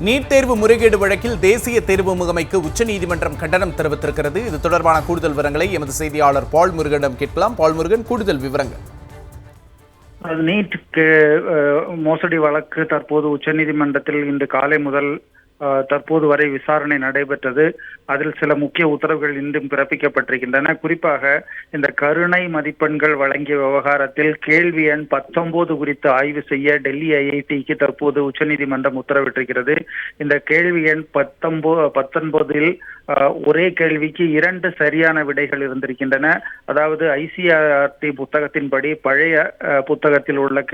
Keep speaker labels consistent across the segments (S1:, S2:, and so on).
S1: NEET தேர்வு முறைகேடு வழக்கில் தேசிய தேர்வு முகமைக்கு உச்சநீதிமன்றம் கண்டனம் தெரிவித்திருக்கிறது. இது தொடர்பான கூடுதல் விவரங்களை எமது செய்தியாளர் பால் முருகனிடம் கேட்கலாம். பால் முருகன், கூடுதல் விவரங்கள்.
S2: நீட் மோசடி வழக்கு தற்போது உச்சநீதிமன்றத்தில் இன்று காலை முதல் தற்போது வரை விசாரணை நடைபெற்றது. அதில் சில முக்கிய உத்தரவுகள் இன்றும் பிறப்பிக்கப்பட்டிருக்கின்றன. குறிப்பாக இந்த கருணை மதிப்பெண்கள் வழங்கிய விவகாரத்தில் கேள்வி எண் 19 குறித்து ஆய்வு செய்ய டெல்லி ஐஐடிக்கு தற்போது உச்சநீதிமன்றம் உத்தரவிட்டிருக்கிறது. இந்த கேள்வி எண் 19 ஒரே கேள்விக்கு 2 சரியான விடைகள் இருந்திருக்கின்றன. அதாவது ஐசிஆர்டி புத்தகத்தின்படி பழைய புத்தகத்தில் உள்ள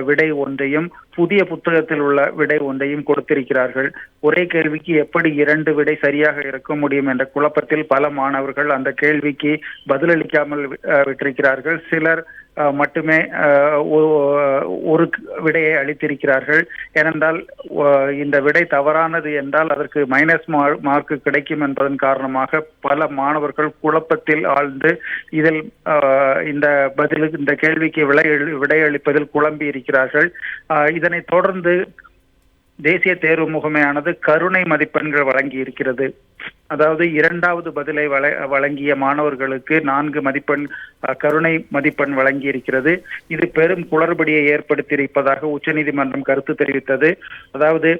S2: விடை ஒன்றையும் புதிய புத்தகத்தில் உள்ள விடை ஒன்றையும் கொடுத்திருக்கிறார்கள். ஒரே கேள்விக்கு எப்படி 2 விடை சரியாக இருக்க முடியும் என்ற குழப்பத்தில் பல மாணவர்கள் அந்த கேள்விக்கு பதிலளிக்காமல் விட்டிருக்கிறார்கள். சிலர் மட்டுமே ஒரு விடையை அளித்திருக்கிறார்கள். ஏனென்றால் இந்த விடை தவறானது என்றால் அதற்கு மைனஸ் மார்க் கிடைக்கும் என்பதன் காரணமாக பல மாணவர்கள் குழப்பத்தில் ஆழ்ந்து இதில் இந்த கேள்விக்கு விடையளிப்பதில் குழம்பி இருக்கிறார்கள். இதனைத் தொடர்ந்து தேசிய தேர்வு முகமையானது கருணை மதிப்பெண்கள் வழங்கி இருக்கிறது. அதாவது 2வது பதிலை வழங்கிய மாணவர்களுக்கு 4 மதிப்பெண் கருணை மதிப்பெண் வழங்கி இருக்கிறது. இது பெரும் குளறுபடியை ஏற்படுத்தியிருப்பதாக உச்சநீதிமன்றம் கருத்து தெரிவித்தது. அதாவது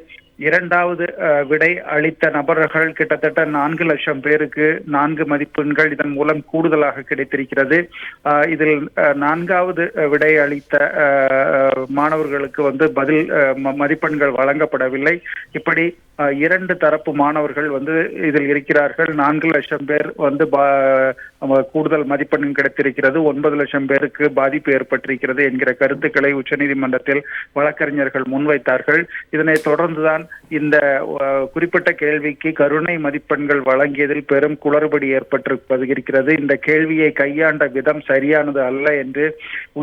S2: 2வது விடை அளித்த நபர்கள் கிட்டத்தட்ட 4 லட்சம் பேருக்கு 4 மதிப்பெண்கள் இதன் மூலம் கூடுதலாக கிடைத்திருக்கிறது. இதில் 4வது விடை அளித்த மாணவர்களுக்கு பதில் மதிப்பெண்கள் வழங்கப்படவில்லை. இப்படி 2 தரப்பு மாணவர்கள் இதில் இருக்கிறார்கள். 4 லட்சம் பேர் கூடுதல் மதிப்பெண் கிடைத்திருக்கிறது, 9 லட்சம் பேருக்கு பாதிப்பு ஏற்பட்டிருக்கிறது என்கிற கருத்துக்களை உச்சநீதிமன்றத்தில் வழக்கறிஞர்கள் முன்வைத்தார்கள். இதனை தொடர்ந்துதான் இந்த குறிப்பிட்ட கேள்விக்கு கருணை மதிப்பெண்கள் வழங்கியதில் பெரும் குளறுபடி ஏற்பட்டிருக்கிறது. இந்த கேள்வியை கையாண்ட விதம் சரியானது அல்ல என்று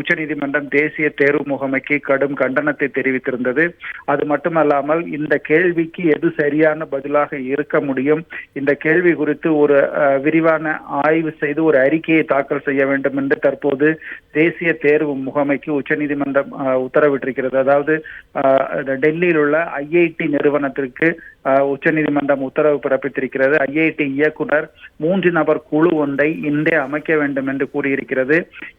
S2: உச்சநீதிமன்றம் தேசிய தேர்வு முகமைக்கு கடும் கண்டனத்தை தெரிவித்திருந்தது. அது மட்டுமல்லாமல் இந்த கேள்விக்கு எது சரியான பதிலாக இருக்க முடியும், இந்த கேள்வி குறித்து ஒரு விரிவான ஆய்வு செய்து ஒரு அறிக்கையை தாக்கல் செய்ய வேண்டும் என்று தற்போது தேசிய தேர்வு முகமைக்கு உச்சநீதிமன்றம் உத்தரவிட்டிருக்கிறது. அதாவது டெல்லியில் உள்ள ஐஐடி நிறுவனத்திற்கு உச்சநீதிமன்றம் உத்தரவு பிறப்பித்திருக்கிறது. ஐஐடி இயக்குனர் 3 நபர் குழு ஒன்றை இன்றே அமைக்க வேண்டும் என்று கூறியிருக்கிறது.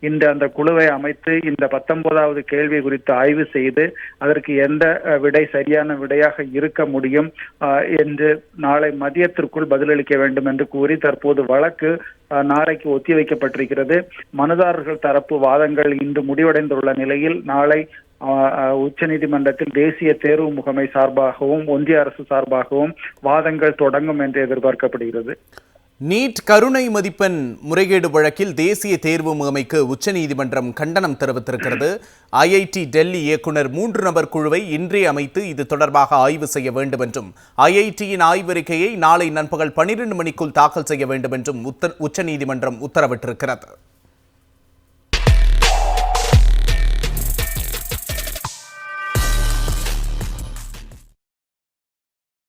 S2: இன்று அந்த குழுவை அமைத்து இந்த 19வது கேள்வி குறித்து ஆய்வு செய்து அதற்கு எந்த விடை சரியான விடையாக இருக்க முடியும் என்று நாளை மதியத்திற்குள் பதிலளிக்க வேண்டும் என்று கூறி தற்போது வழக்கு நாளைக்கு ஒத்திவைக்கப்பட்டிருக்கிறது. மனுதாரர்கள் தரப்பு வாதங்கள் இன்று முடிவடைந்துள்ள நிலையில் நாளை உச்சநீதிமன்றத்தில் தேசிய தேர்வு முகமை சார்பாகவும் ஒன்றிய அரசு சார்பாகவும் வாதங்கள் தொடங்கும் என்று எதிர்பார்க்கப்படுகிறது.
S1: நீட் கருணை மதிப்பெண் முறைகேடு வழக்கில் தேசிய தேர்வு முகமைக்கு உச்சநீதிமன்றம் கண்டனம் தெரிவித்திருக்கிறது. ஐஐடி டெல்லி இயக்குனர் 3 நபர் குழுவை இன்றே அமைத்து இது தொடர்பாக ஆய்வு செய்ய வேண்டும் என்றும் ஐஐடியின் ஆய்வறிக்கையை நாளை நண்பகல் 12 மணிக்குள் தாக்கல் செய்ய வேண்டும் என்றும் உச்சநீதிமன்றம் உத்தரவிட்டிருக்கிறது.